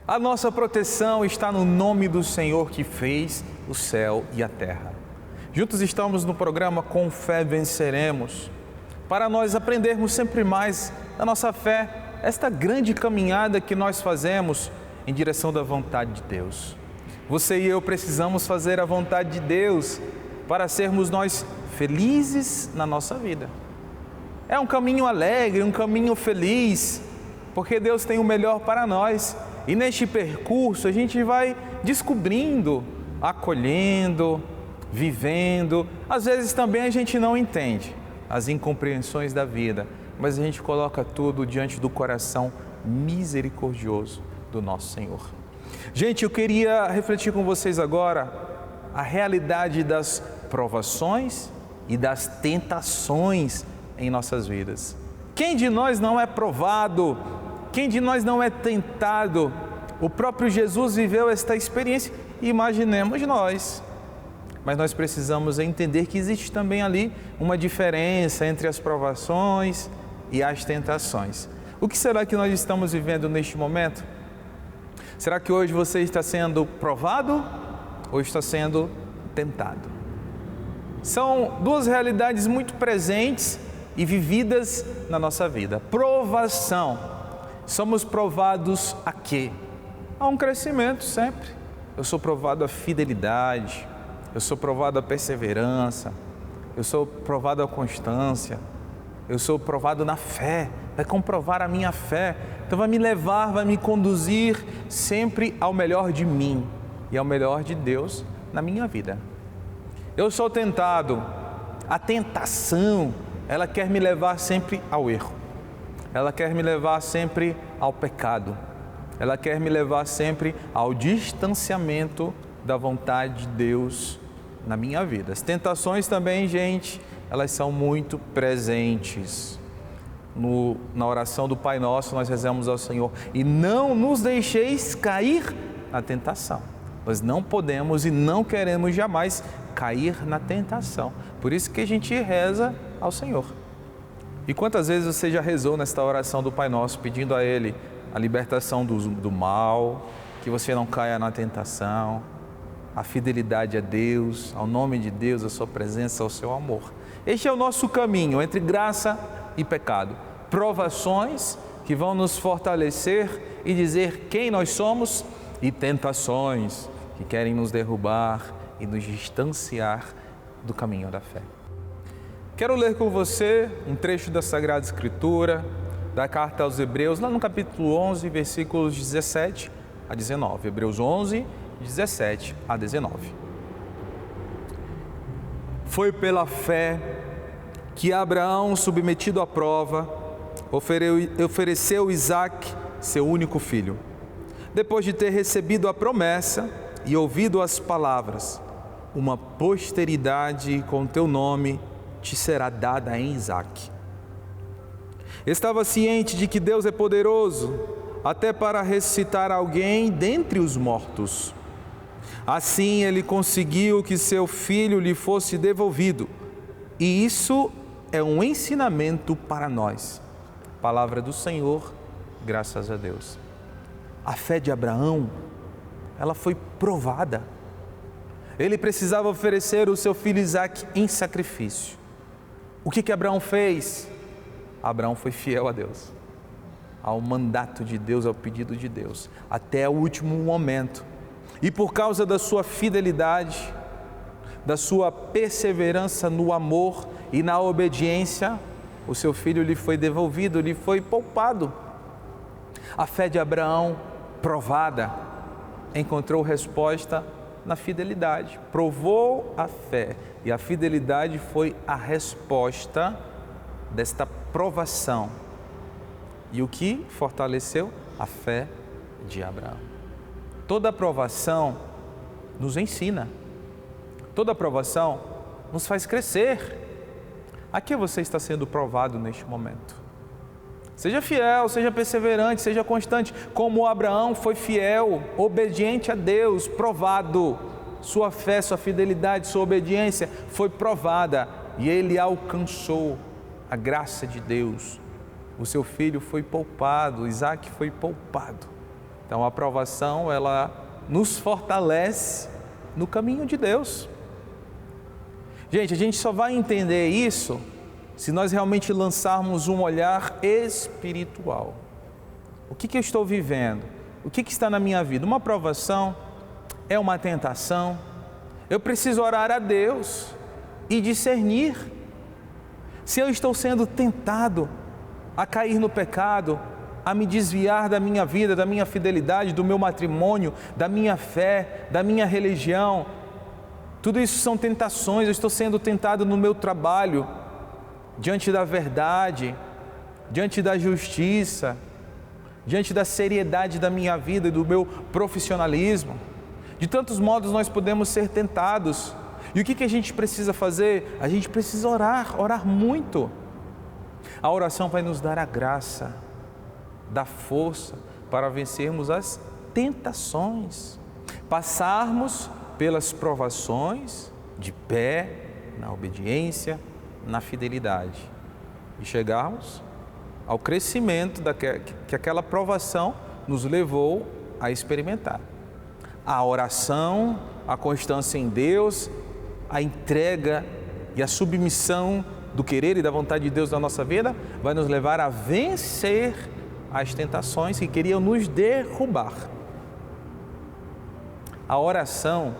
A nossa proteção está no nome do Senhor que fez o céu e a terra. Juntos estamos no programa Com Fé Venceremos, para nós aprendermos sempre mais da nossa fé, esta grande caminhada que nós fazemos em direção da vontade de Deus. Você e eu precisamos fazer a vontade de Deus para sermos nós felizes na nossa vida. É um caminho alegre, um caminho feliz, porque Deus tem o melhor para nós. E neste percurso a gente vai descobrindo, acolhendo, vivendo. Às vezes também a gente não entende as incompreensões da vida, mas a gente coloca tudo diante do coração misericordioso do nosso Senhor. Gente, eu queria refletir com vocês agora a realidade das provações e das tentações em nossas vidas. Quem de nós não é provado? Quem de nós não é tentado? O próprio Jesus viveu esta experiência, imaginemos nós. Mas nós precisamos entender que existe também ali uma diferença entre as provações e as tentações. O que será que nós estamos vivendo neste momento? Será que hoje você está sendo provado ou está sendo tentado? São duas realidades muito presentes e vividas na nossa vida. Provação. Somos provados a quê? A um crescimento sempre. Eu sou provado a fidelidade, eu sou provado a perseverança, eu sou provado a constância, eu sou provado na fé, vai comprovar a minha fé. Então vai me levar, vai me conduzir sempre ao melhor de mim e ao melhor de Deus na minha vida. Eu sou tentado, a tentação, ela quer me levar sempre ao erro. Ela quer me levar sempre ao pecado. Ela quer me levar sempre ao distanciamento da vontade de Deus na minha vida. As tentações também, gente, elas são muito presentes. Na oração do Pai Nosso, nós rezamos ao Senhor: e não nos deixeis cair na tentação. Nós não podemos e não queremos jamais cair na tentação. Por isso que a gente reza ao Senhor. E quantas vezes você já rezou nesta oração do Pai Nosso, pedindo a Ele a libertação do mal, que você não caia na tentação, a fidelidade a Deus, ao nome de Deus, a sua presença, ao seu amor. Este é o nosso caminho entre graça e pecado. Provações que vão nos fortalecer e dizer quem nós somos, e tentações que querem nos derrubar e nos distanciar do caminho da fé. Quero ler com você um trecho da Sagrada Escritura, da Carta aos Hebreus, lá no capítulo 11, versículos 17 a 19. Hebreus 11, 17 a 19. Foi pela fé que Abraão, submetido à prova, ofereceu Isaque, seu único filho. Depois de ter recebido a promessa e ouvido as palavras: uma posteridade com teu nome te será dada em Isaque. Estava ciente de que Deus é poderoso até para ressuscitar alguém dentre os mortos. Assim ele conseguiu que seu filho lhe fosse devolvido. E isso é um ensinamento para nós. Palavra do Senhor, graças a Deus. A fé de Abraão, ela foi provada. Ele precisava oferecer o seu filho Isaque em sacrifício. O que Abraão fez? Abraão foi fiel a Deus, ao mandato de Deus, ao pedido de Deus, até o último momento. E por causa da sua fidelidade, da sua perseverança no amor e na obediência, o seu filho lhe foi devolvido, lhe foi poupado. A fé de Abraão, provada, encontrou resposta na fidelidade. Provou a fé e a fidelidade foi a resposta desta provação. E o que fortaleceu? A fé de Abraão. Toda provação nos ensina. Toda provação nos faz crescer. A que você está sendo provado neste momento? Seja fiel, seja perseverante, seja constante, como Abraão foi fiel, obediente a Deus, provado. Sua fé, sua fidelidade, sua obediência foi provada e ele alcançou a graça de Deus. O seu filho foi poupado, Isaque foi poupado. Então a provação, ela nos fortalece no caminho de Deus. Gente, a gente só vai entender isso se nós realmente lançarmos um olhar espiritual. O que eu estou vivendo? O que está na minha vida? Uma provação? É uma tentação? Eu preciso orar a Deus e discernir. Se eu estou sendo tentado a cair no pecado, a me desviar da minha vida, da minha fidelidade, do meu matrimônio, da minha fé, da minha religião, tudo isso são tentações. Eu estou sendo tentado no meu trabalho, diante da verdade, diante da justiça, diante da seriedade da minha vida e do meu profissionalismo. De tantos modos nós podemos ser tentados. E o que a gente precisa fazer? A gente precisa orar muito. A oração vai nos dar a graça, dar força para vencermos as tentações, passarmos pelas provações de pé, na obediência, na fidelidade e chegarmos ao crescimento que aquela provação nos levou a experimentar. A oração, a constância em Deus, a entrega e a submissão do querer e da vontade de Deus na nossa vida vai nos levar a vencer as tentações que queriam nos derrubar. A oração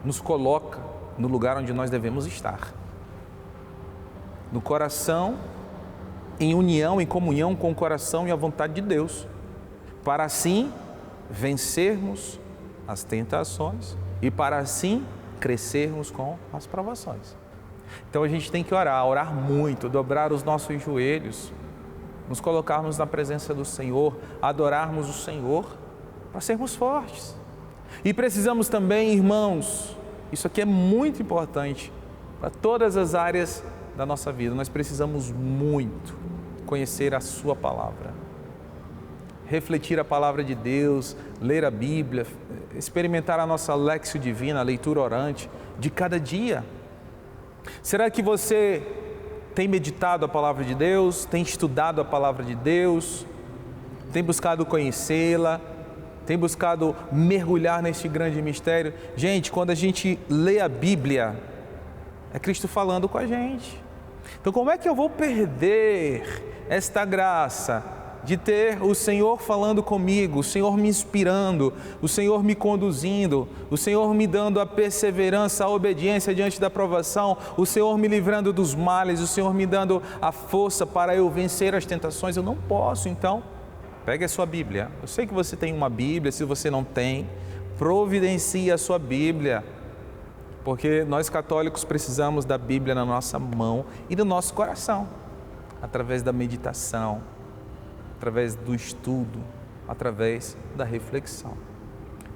nos coloca no lugar onde nós devemos estar. No coração, em união, em comunhão com o coração e a vontade de Deus, para assim vencermos as tentações e para assim crescermos com as provações. Então a gente tem que orar muito, dobrar os nossos joelhos, nos colocarmos na presença do Senhor, adorarmos o Senhor para sermos fortes. E precisamos também, irmãos, isso aqui é muito importante para todas as áreas da nossa vida, nós precisamos muito conhecer a sua palavra, refletir a palavra de Deus, ler a Bíblia, experimentar a nossa Léxio Divina, a leitura orante de cada dia. Será que você tem meditado a palavra de Deus, tem estudado a palavra de Deus, tem buscado conhecê-la, tem buscado mergulhar neste grande mistério? Gente, quando a gente lê a Bíblia, é Cristo falando com a gente. Então como é que eu vou perder esta graça de ter o Senhor falando comigo, o Senhor me inspirando, o Senhor me conduzindo, o Senhor me dando a perseverança, a obediência diante da provação, o Senhor me livrando dos males, o Senhor me dando a força para eu vencer as tentações? Eu não posso. Então, pegue a sua Bíblia. Eu sei que você tem uma Bíblia, se você não tem, providencie a sua Bíblia, porque nós católicos precisamos da Bíblia na nossa mão e no nosso coração, através da meditação, através do estudo, através da reflexão.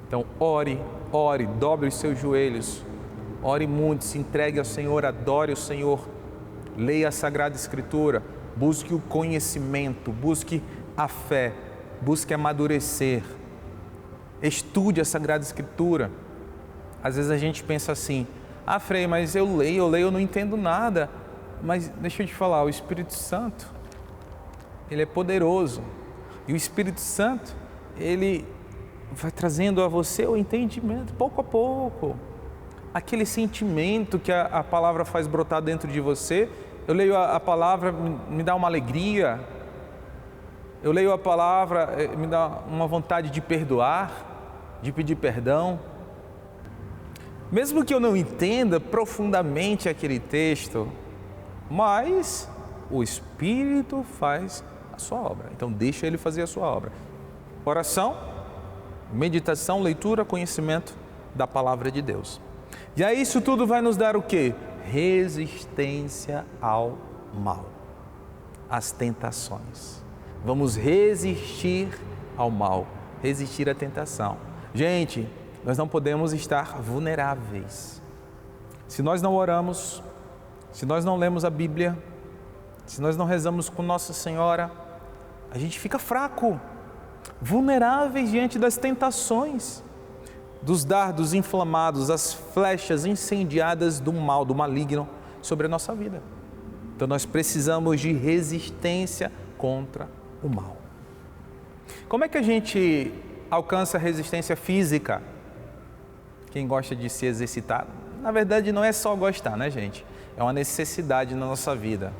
Então ore, dobre os seus joelhos, ore muito, se entregue ao Senhor, adore o Senhor, leia a Sagrada Escritura, busque o conhecimento, busque a fé, busque amadurecer, estude a Sagrada Escritura. Às vezes a gente pensa assim: ah, Frei, mas eu leio, eu não entendo nada. Mas deixa eu te falar, o Espírito Santo, ele é poderoso. E o Espírito Santo, ele vai trazendo a você o entendimento, pouco a pouco. Aquele sentimento que a palavra faz brotar dentro de você. Eu leio a palavra, me dá uma alegria. Eu leio a palavra, me dá uma vontade de perdoar, de pedir perdão. Mesmo que eu não entenda profundamente aquele texto, mas o Espírito faz a sua obra. Então deixa Ele fazer a sua obra. Oração, meditação, leitura, conhecimento da palavra de Deus. E aí isso tudo vai nos dar o quê? Resistência ao mal, às tentações. Vamos resistir ao mal, resistir à tentação. Gente, nós não podemos estar vulneráveis. Se nós não oramos, se nós não lemos a Bíblia, se nós não rezamos com Nossa Senhora, a gente fica fraco, vulneráveis diante das tentações, dos dardos inflamados, as flechas incendiadas do mal, do maligno sobre a nossa vida. Então nós precisamos de resistência contra o mal. Como é que a gente alcança a resistência física? Quem gosta de se exercitar, na verdade não é só gostar, né, gente? É uma necessidade na nossa vida.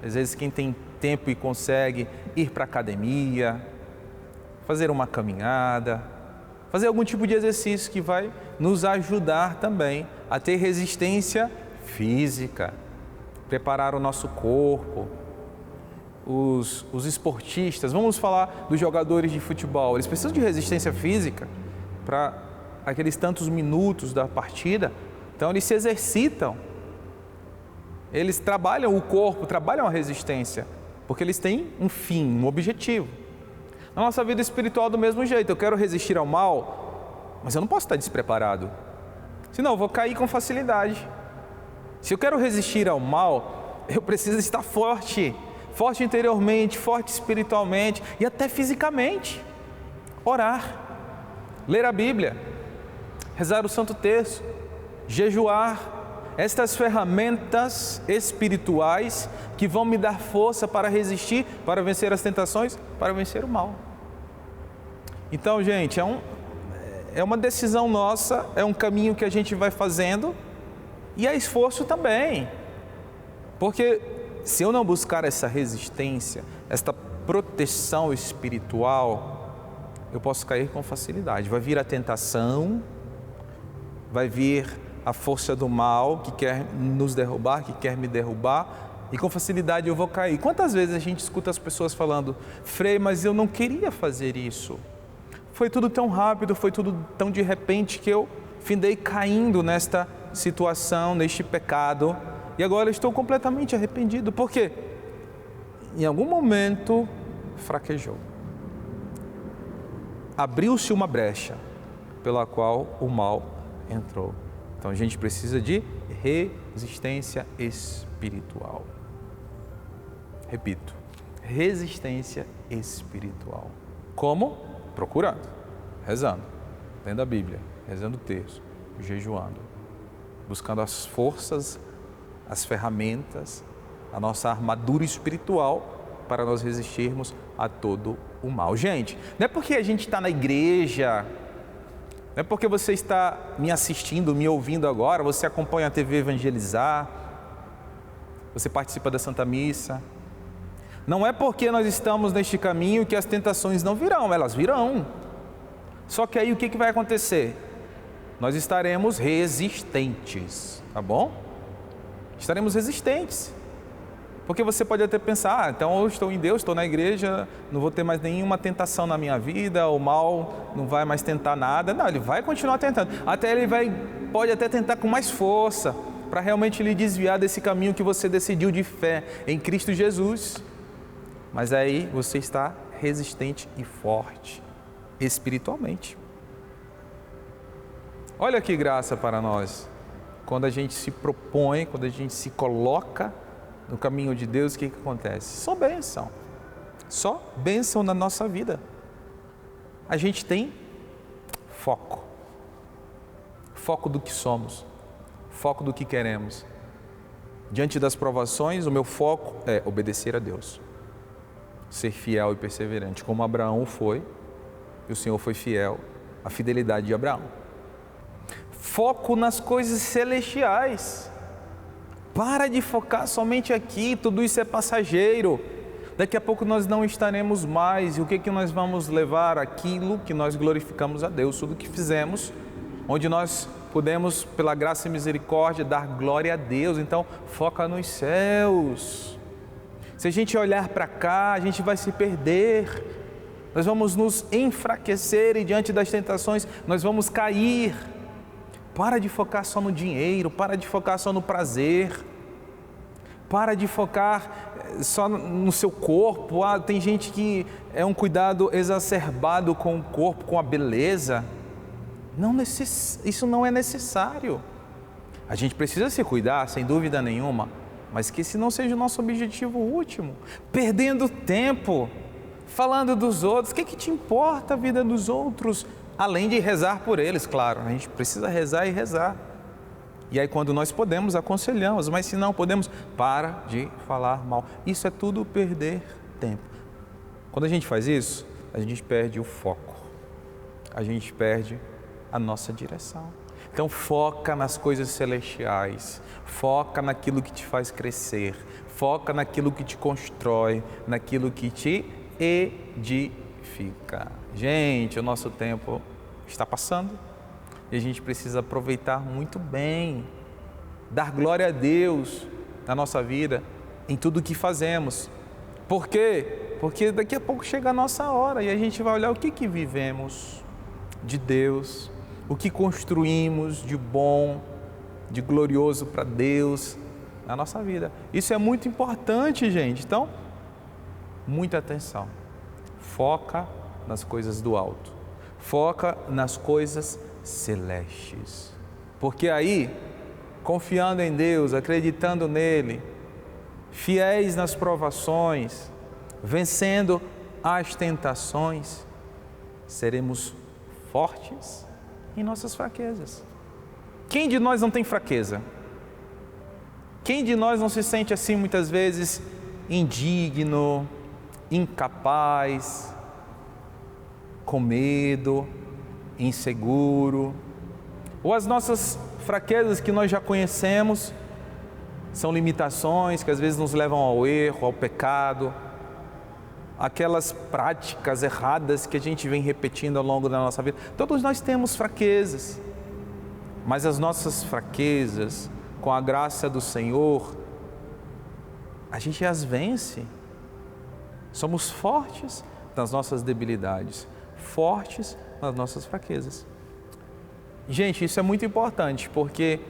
Às vezes quem tem tempo e consegue ir para a academia, fazer uma caminhada, fazer algum tipo de exercício que vai nos ajudar também a ter resistência física, preparar o nosso corpo. Os esportistas, vamos falar dos jogadores de futebol, eles precisam de resistência física para aqueles tantos minutos da partida, então eles se exercitam, eles trabalham o corpo, trabalham a resistência, porque eles têm um fim, um objetivo. Na nossa vida espiritual do mesmo jeito, eu quero resistir ao mal, mas eu não posso estar despreparado, senão eu vou cair com facilidade. Se eu quero resistir ao mal, eu preciso estar forte interiormente, forte espiritualmente e até fisicamente. Orar, ler a Bíblia, rezar o Santo Terço, jejuar, estas ferramentas espirituais que vão me dar força para resistir, para vencer as tentações, para vencer o mal. Então, gente, é uma decisão nossa, é um caminho que a gente vai fazendo e é esforço também, porque se eu não buscar essa resistência, esta proteção espiritual, eu posso cair com facilidade. Vai vir a tentação, vai vir a força do mal que quer nos derrubar, que quer me derrubar, e com facilidade eu vou cair. Quantas vezes a gente escuta as pessoas falando: Frei, mas eu não queria fazer isso. Foi tudo tão rápido, foi tudo tão de repente que eu findei caindo nesta situação, neste pecado. E agora eu estou completamente arrependido. Por quê? Em algum momento fraquejou. Abriu-se uma brecha pela qual o mal entrou. Então a gente precisa de resistência espiritual. Repito, resistência espiritual. Como? Procurando, rezando, lendo a Bíblia, rezando o terço, jejuando, buscando as forças, as ferramentas, a nossa armadura espiritual para nós resistirmos a todo o mal. Gente, não é porque a gente está na igreja, não é porque você está me assistindo, me ouvindo agora, você acompanha a TV Evangelizar, você participa da Santa Missa. Não é porque nós estamos neste caminho que as tentações não virão, elas virão. Só que aí o que vai acontecer? Nós estaremos resistentes, tá bom? Estaremos resistentes, porque você pode até pensar: então eu estou em Deus, estou na igreja, não vou ter mais nenhuma tentação na minha vida, o mal não vai mais tentar nada. Não, ele vai continuar tentando, até ele pode até tentar com mais força, para realmente lhe desviar desse caminho que você decidiu de fé em Cristo Jesus. Mas aí você está resistente e forte espiritualmente. Olha que graça para nós. Quando a gente se propõe, quando a gente se coloca no caminho de Deus, o que acontece? Só bênção na nossa vida. A gente tem foco do que somos, foco do que queremos. Diante das provações, o meu foco é obedecer a Deus, ser fiel e perseverante, como Abraão foi, e o Senhor foi fiel, a fidelidade de Abraão. Foco nas coisas celestiais. Para de focar somente aqui, tudo isso é passageiro. Daqui a pouco nós não estaremos mais. E o que nós vamos levar? Aquilo que nós glorificamos a Deus, tudo que fizemos, onde nós podemos, pela graça e misericórdia, dar glória a Deus. Então, foca nos céus. Se a gente olhar para cá, a gente vai se perder. Nós vamos nos enfraquecer e diante das tentações nós vamos cair. Para de focar só no dinheiro, para de focar só no prazer, para de focar só no seu corpo. Tem gente que é um cuidado exacerbado com o corpo, com a beleza. Isso não é necessário. A gente precisa se cuidar, sem dúvida nenhuma, mas que esse não seja o nosso objetivo último. Perdendo tempo, falando dos outros. O que te importa a vida dos outros? Além de rezar por eles, claro, a gente precisa rezar e rezar. E aí quando nós podemos, aconselhamos, mas se não podemos, para de falar mal. Isso é tudo perder tempo. Quando a gente faz isso, a gente perde o foco, a gente perde a nossa direção. Então foca nas coisas celestiais, foca naquilo que te faz crescer, foca naquilo que te constrói, naquilo que te edifica. Gente, o nosso tempo está passando e a gente precisa aproveitar muito bem, dar glória a Deus na nossa vida, em tudo que fazemos. Por quê? Porque daqui a pouco chega a nossa hora e a gente vai olhar o que vivemos de Deus, o que construímos de bom, de glorioso para Deus na nossa vida. Isso é muito importante, gente. Então, muita atenção. Foca nas coisas do alto. Foca nas coisas celestes. Porque aí, confiando em Deus, acreditando nele, fiéis nas provações, vencendo as tentações, seremos fortes em nossas fraquezas. Quem de nós não tem fraqueza? Quem de nós não se sente assim muitas vezes indigno, incapaz, com medo, inseguro? Ou as nossas fraquezas que nós já conhecemos são limitações que às vezes nos levam ao erro, ao pecado, aquelas práticas erradas que a gente vem repetindo ao longo da nossa vida. Todos nós temos fraquezas, mas as nossas fraquezas, com a graça do Senhor, a gente as vence. Somos fortes nas nossas debilidades, fortes nas nossas fraquezas. Gente, isso é muito importante, porque,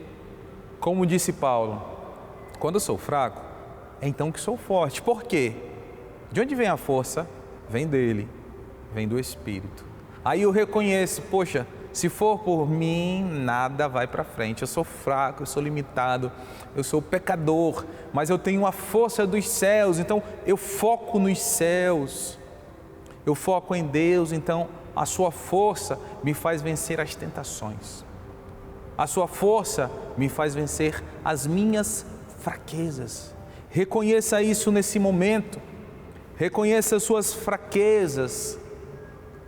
como disse Paulo, quando eu sou fraco, é então que sou forte. Por quê? De onde vem a força? Vem dele, vem do Espírito. Aí eu reconheço, poxa, se for por mim, nada vai para frente. Eu sou fraco, eu sou limitado, eu sou pecador, mas eu tenho a força dos céus, então eu foco nos céus, eu foco em Deus, então a sua força me faz vencer as tentações. A sua força me faz vencer as minhas fraquezas. Reconheça isso nesse momento. Reconheça as suas fraquezas,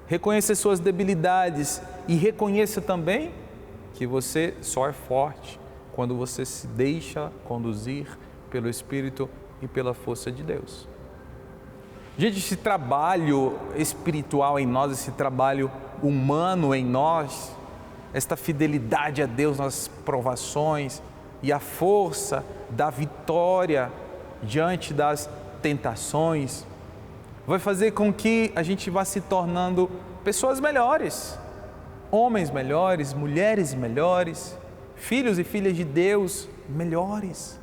reconheça as suas debilidades e reconheça também que você só é forte quando você se deixa conduzir pelo Espírito e pela força de Deus. Gente, esse trabalho espiritual em nós, esse trabalho humano em nós, esta fidelidade a Deus nas provações e a força da vitória diante das tentações, vai fazer com que a gente vá se tornando pessoas melhores, homens melhores, mulheres melhores, filhos e filhas de Deus melhores,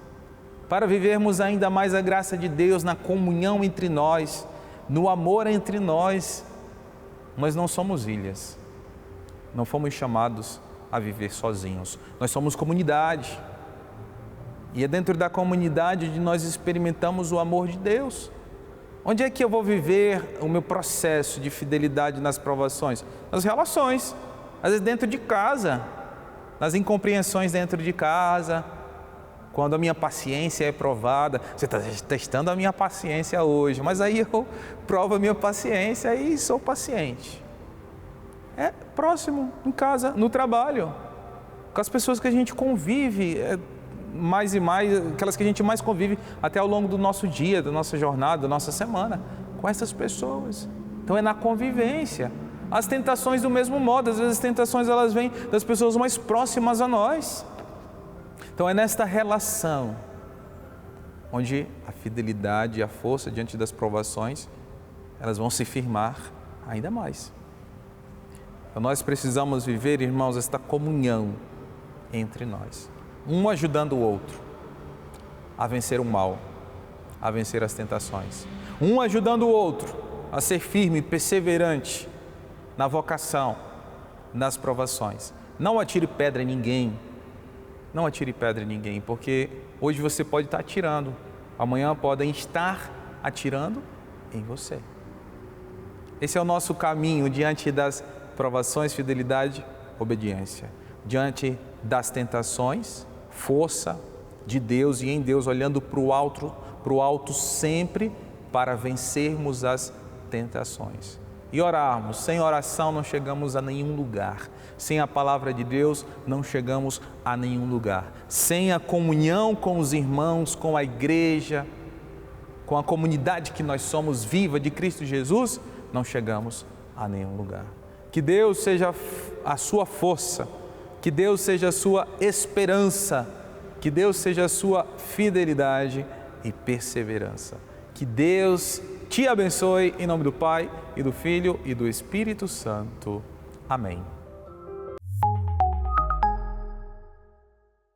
para vivermos ainda mais a graça de Deus na comunhão entre nós, no amor entre nós. Nós não somos ilhas, não fomos chamados a viver sozinhos, nós somos comunidade, e é dentro da comunidade onde nós experimentamos o amor de Deus. Onde é que eu vou viver o meu processo de fidelidade nas provações? Nas relações, às vezes dentro de casa, nas incompreensões dentro de casa, quando a minha paciência é provada. Você está testando a minha paciência hoje, mas aí eu provo a minha paciência e sou paciente. É próximo, em casa, no trabalho, com as pessoas que a gente convive, mais e mais, aquelas que a gente mais convive até ao longo do nosso dia, da nossa jornada, da nossa semana, com essas pessoas. Então é na convivência. As tentações do mesmo modo, às vezes as tentações elas vêm das pessoas mais próximas a nós. Então é nesta relação onde a fidelidade e a força diante das provações, elas vão se firmar ainda mais. Então nós precisamos viver, irmãos, esta comunhão entre nós. Um ajudando o outro a vencer o mal, a vencer as tentações. Um ajudando o outro a ser firme, perseverante na vocação, nas provações. Não atire pedra em ninguém. Não atire pedra em ninguém, porque hoje você pode estar atirando, amanhã podem estar atirando em você. Esse é o nosso caminho diante das provações, fidelidade, obediência. Diante das tentações, força de Deus e em Deus, olhando para o alto sempre para vencermos as tentações. e orarmos. Sem oração não chegamos a nenhum lugar. Sem a palavra de Deus não chegamos a nenhum lugar. Sem a comunhão com os irmãos, com a igreja, com a comunidade que nós somos viva de Cristo Jesus, não chegamos a nenhum lugar. Que Deus seja a sua força, que Deus seja a sua esperança, que Deus seja a sua fidelidade e perseverança. Que Deus te abençoe em nome do Pai e do Filho e do Espírito Santo. Amém.